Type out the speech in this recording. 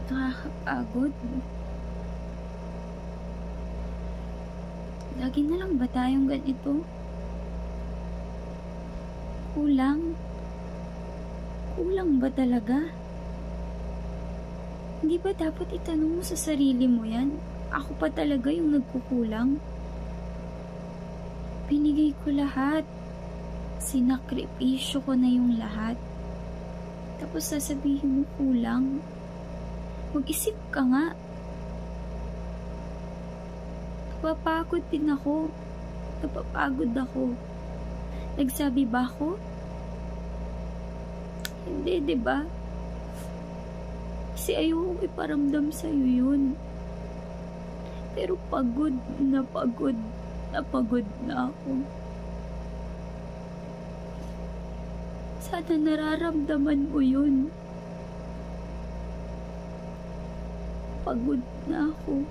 Nakakapagod. Lagi na lang ba tayong ganito? Kulang? Kulang ba talaga? Hindi ba dapat itanong mo sa sarili mo yan? Ako pa talaga yung nagkukulang? Binigay ko lahat. Sinakripisyo ko na yung lahat. Tapos sasabihin mo kulang? Mag-isip ka nga. Napapagod din ako. Napapagod ako. Nagsabi ba ako? Hindi, diba? Kasi ayokong iparamdam sa'yo yun. Pero pagod na pagod na ako. Sana nararamdaman mo yun. Pagod na ako.